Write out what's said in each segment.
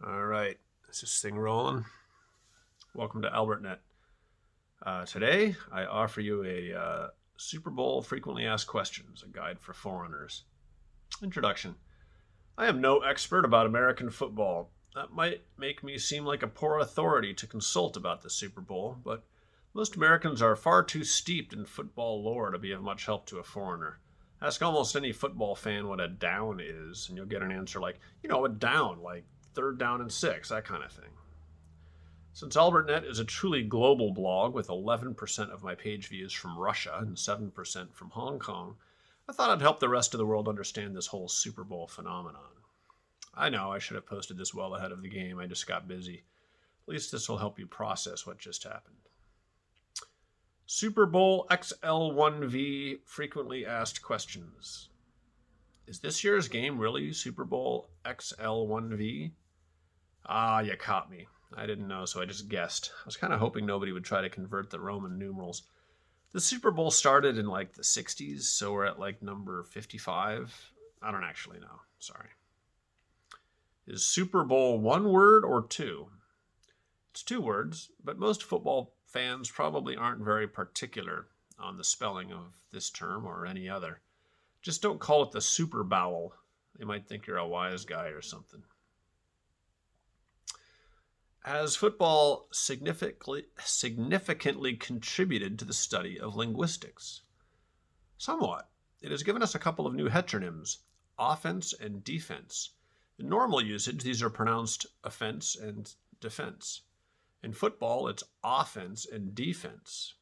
All right, is this thing rolling? Welcome to albertnet. Today, I offer you a Super Bowl frequently asked questions, a guide for foreigners. Introduction. I am no expert about American football. That might make me seem like a poor authority to consult about the Super Bowl, but most Americans are far too steeped in football lore to be of much help to a foreigner. Ask almost any football fan what a down is, and you'll get an answer like, a down, like third down and six, that kind of thing. Since AlbertNet is a truly global blog with 11% of my page views from Russia and 7% from Hong Kong, I thought I'd help the rest of the world understand this whole Super Bowl phenomenon. I know I should have posted this well ahead of the game, I just got busy. At least this will help you process what just happened. Super Bowl XL1V frequently asked questions. Is this year's game really Super Bowl XL1V? Ah, you caught me. I didn't know, so I just guessed. I was kind of hoping nobody would try to convert the Roman numerals. The Super Bowl started in like the 60s, so we're at like number 55. I don't actually know. Sorry. Is Super Bowl one word or two? It's two words, but most football fans probably aren't very particular on the spelling of this term or any other. Just don't call it the Super Bowl. They might think you're a wise guy or something. Has football significantly contributed to the study of linguistics? Somewhat. It has given us a couple of new heteronyms, offense and defense. In normal usage, these are pronounced offense and defense. In football, it's offense and defense.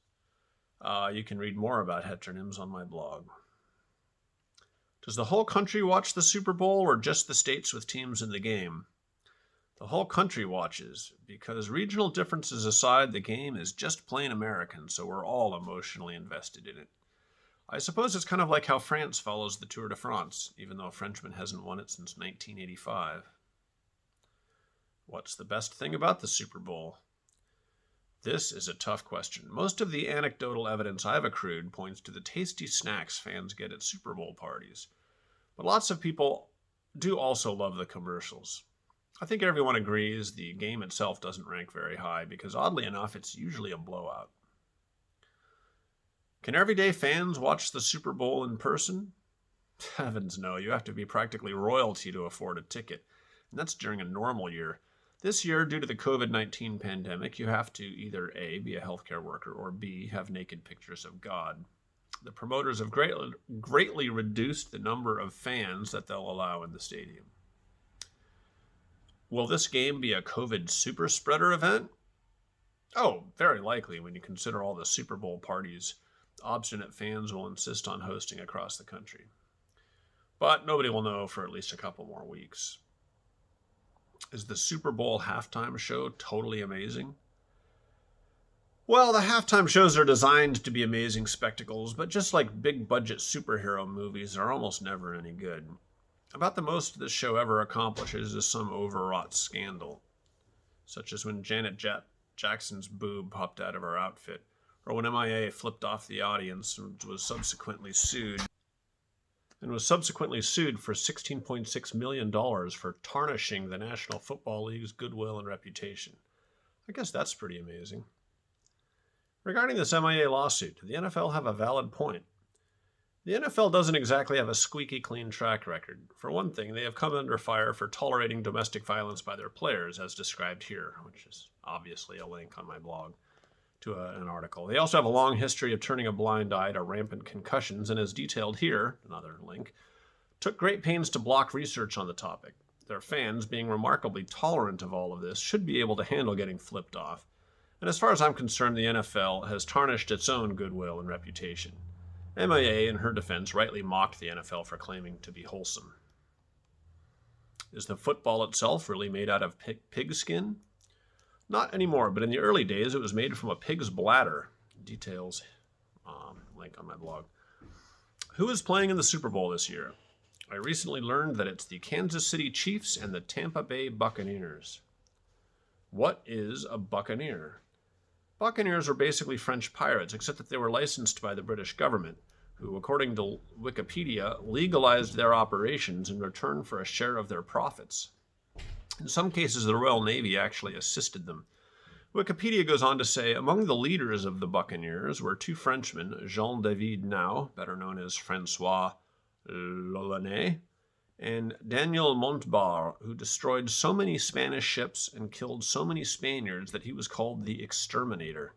You can read more about heteronyms on my blog. Does the whole country watch the Super Bowl or just the states with teams in the game? The whole country watches, because regional differences aside, the game is just plain American, so we're all emotionally invested in it. I suppose it's kind of like how France follows the Tour de France, even though a Frenchman hasn't won it since 1985. What's the best thing about the Super Bowl? This is a tough question. Most of the anecdotal evidence I've accrued points to the tasty snacks fans get at Super Bowl parties. But lots of people do also love the commercials. I think everyone agrees the game itself doesn't rank very high because, oddly enough, it's usually a blowout. Can everyday fans watch the Super Bowl in person? Heavens no, you have to be practically royalty to afford a ticket, and that's during a normal year. This year, due to the COVID-19 pandemic, you have to either A, be a healthcare worker, or B, have naked pictures of God. The promoters have greatly reduced the number of fans that they'll allow in the stadium. Will this game be a COVID super spreader event? Oh, very likely when you consider all the Super Bowl parties obstinate fans will insist on hosting across the country. But nobody will know for at least a couple more weeks. Is the Super Bowl halftime show totally amazing? Well, the halftime shows are designed to be amazing spectacles, but just like big budget superhero movies, are almost never any good. About the most this show ever accomplishes is some overwrought scandal, such as when Janet Jackson's boob popped out of her outfit, or when MIA flipped off the audience and was subsequently sued for $16.6 million for tarnishing the National Football League's goodwill and reputation. I guess that's pretty amazing. Regarding this MIA lawsuit, the NFL have a valid point. The NFL doesn't exactly have a squeaky clean track record. For one thing, they have come under fire for tolerating domestic violence by their players, as described here, which is obviously a link on my blog to an article. They also have a long history of turning a blind eye to rampant concussions, and as detailed here, another link, took great pains to block research on the topic. Their fans, being remarkably tolerant of all of this, should be able to handle getting flipped off. And as far as I'm concerned, the NFL has tarnished its own goodwill and reputation. MIA, in her defense, rightly mocked the NFL for claiming to be wholesome. Is the football itself really made out of pig skin? Not anymore, but in the early days it was made from a pig's bladder. Details, link on my blog. Who is playing in the Super Bowl this year? I recently learned that it's the Kansas City Chiefs and the Tampa Bay Buccaneers. What is a buccaneer? Buccaneers were basically French pirates, except that they were licensed by the British government, who, according to Wikipedia, legalized their operations in return for a share of their profits. In some cases, the Royal Navy actually assisted them. Wikipedia goes on to say, among the leaders of the Buccaneers were two Frenchmen, Jean-David Now, better known as Francois L'Olonnais, and Daniel Montbar, who destroyed so many Spanish ships and killed so many Spaniards that he was called the Exterminator.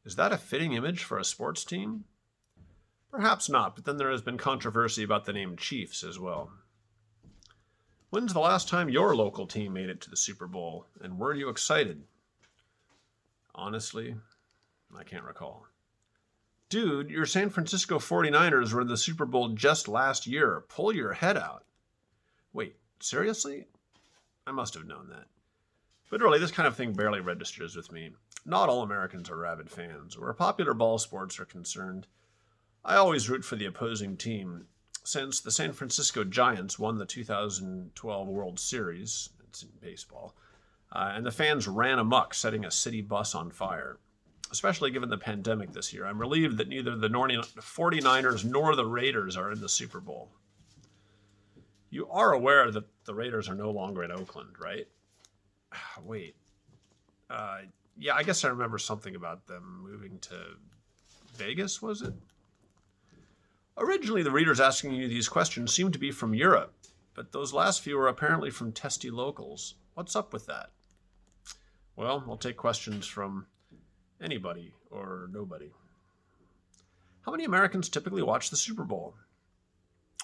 Is that a fitting image for a sports team? Perhaps not, but then there has been controversy about the name Chiefs as well. When's the last time your local team made it to the Super Bowl, and were you excited? Honestly, I can't recall. Dude, your San Francisco 49ers were in the Super Bowl just last year. Pull your head out. Wait, seriously? I must have known that. But really, this kind of thing barely registers with me. Not all Americans are rabid fans. Where popular ball sports are concerned, I always root for the opposing team. Since the San Francisco Giants won the 2012 World Series, it's in baseball, and the fans ran amok, setting a city bus on fire. Especially given the pandemic this year, I'm relieved that neither the 49ers nor the Raiders are in the Super Bowl. You are aware that the Raiders are no longer in Oakland, right? Wait. Yeah, I guess I remember something about them moving to Vegas, was it? Originally, the readers asking you these questions seemed to be from Europe, but those last few are apparently from testy locals. What's up with that? Well, I'll take questions from anybody or nobody. How many Americans typically watch the Super Bowl?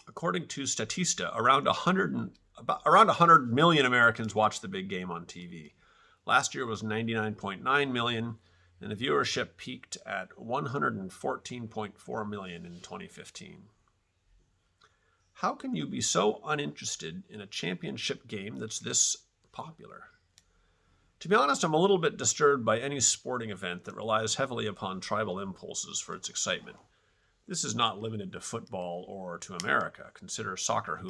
According to Statista, around 100 million Americans watch the big game on TV. Last year was 99.9 million, and the viewership peaked at 114.4 million in 2015. How can you be so uninterested in a championship game that's this popular? To be honest, I'm a little bit disturbed by any sporting event that relies heavily upon tribal impulses for its excitement. This is not limited to football or to America. Consider soccer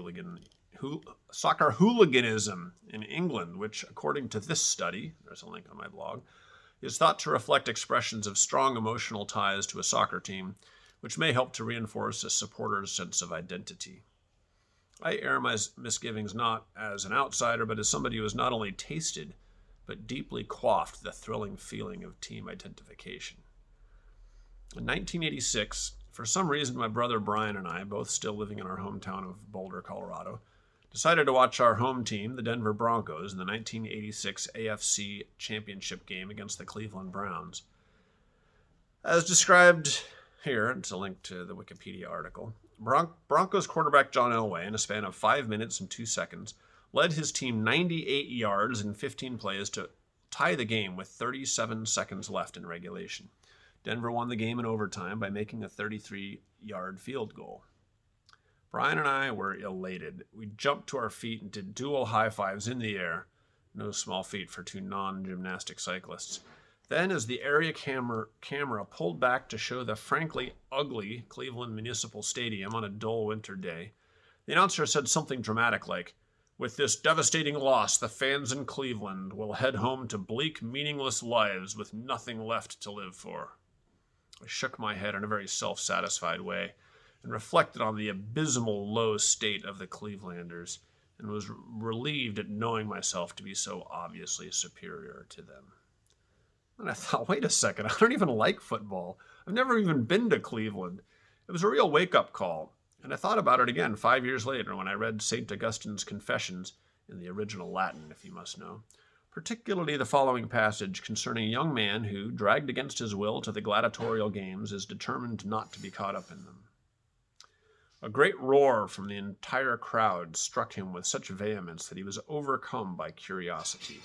hooliganism in England, which, according to this study, there's a link on my blog, is thought to reflect expressions of strong emotional ties to a soccer team, which may help to reinforce a supporter's sense of identity. I air my misgivings not as an outsider, but as somebody who has not only tasted, but deeply quaffed the thrilling feeling of team identification. In 1986, for some reason, my brother Brian and I, both still living in our hometown of Boulder, Colorado, decided to watch our home team, the Denver Broncos, in the 1986 AFC Championship game against the Cleveland Browns. As described here, it's a link to the Wikipedia article, Broncos quarterback John Elway, in a span of 5 minutes and 2 seconds, led his team 98 yards in 15 plays to tie the game with 37 seconds left in regulation. Denver won the game in overtime by making a 33-yard field goal. Brian and I were elated. We jumped to our feet and did dual high fives in the air. No small feat for two non-gymnastic cyclists. Then, as the area camera pulled back to show the frankly ugly Cleveland Municipal Stadium on a dull winter day, the announcer said something dramatic like, "With this devastating loss, the fans in Cleveland will head home to bleak, meaningless lives with nothing left to live for." I shook my head in a very self-satisfied way and reflected on the abysmal low state of the Clevelanders and was relieved at knowing myself to be so obviously superior to them. And I thought, wait a second, I don't even like football. I've never even been to Cleveland. It was a real wake-up call, and I thought about it again 5 years later when I read St. Augustine's Confessions, in the original Latin, if you must know, particularly the following passage concerning a young man who, dragged against his will to the gladiatorial games, is determined not to be caught up in them. A great roar from the entire crowd struck him with such vehemence that he was overcome by curiosity.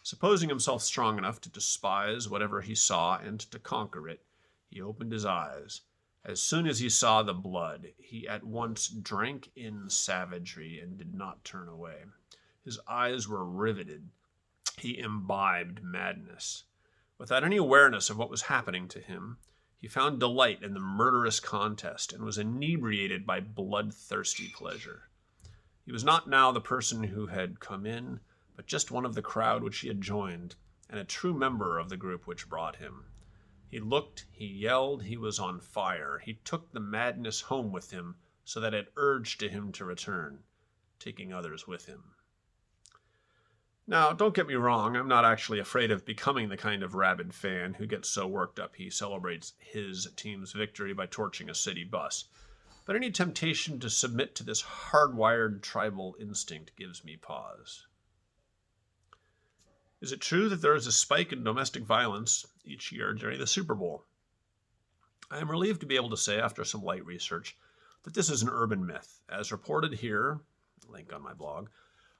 Supposing himself strong enough to despise whatever he saw and to conquer it, he opened his eyes. As soon as he saw the blood, he at once drank in savagery and did not turn away. His eyes were riveted. He imbibed madness. Without any awareness of what was happening to him, he found delight in the murderous contest and was inebriated by bloodthirsty pleasure. He was not now the person who had come in, but just one of the crowd which he had joined, and a true member of the group which brought him. He looked, he yelled, he was on fire. He took the madness home with him, so that it urged to him to return, taking others with him. Now, don't get me wrong, I'm not actually afraid of becoming the kind of rabid fan who gets so worked up he celebrates his team's victory by torching a city bus. But any temptation to submit to this hardwired tribal instinct gives me pause. Is it true that there is a spike in domestic violence each year during the Super Bowl? I am relieved to be able to say, after some light research, that this is an urban myth. As reported here, link on my blog,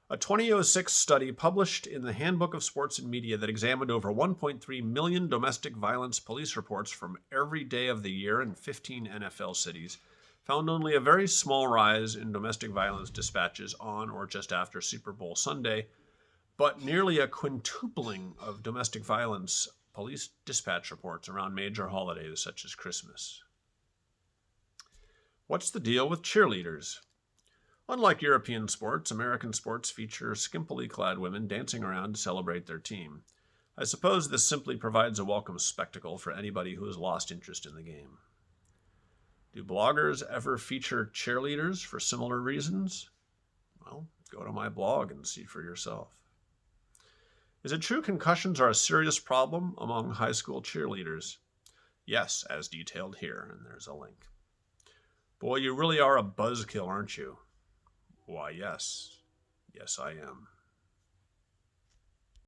a 2006 study published in the Handbook of Sports and Media that examined over 1.3 million domestic violence police reports from every day of the year in 15 NFL cities found only a very small rise in domestic violence dispatches on or just after Super Bowl Sunday, but nearly a quintupling of domestic violence police dispatch reports around major holidays such as Christmas. What's the deal with cheerleaders? Unlike European sports, American sports feature skimpily clad women dancing around to celebrate their team. I suppose this simply provides a welcome spectacle for anybody who has lost interest in the game. Do bloggers ever feature cheerleaders for similar reasons? Well, go to my blog and see for yourself. Is it true concussions are a serious problem among high school cheerleaders? Yes, as detailed here, and there's a link. Boy, you really are a buzzkill, aren't you? Why, yes. Yes, I am.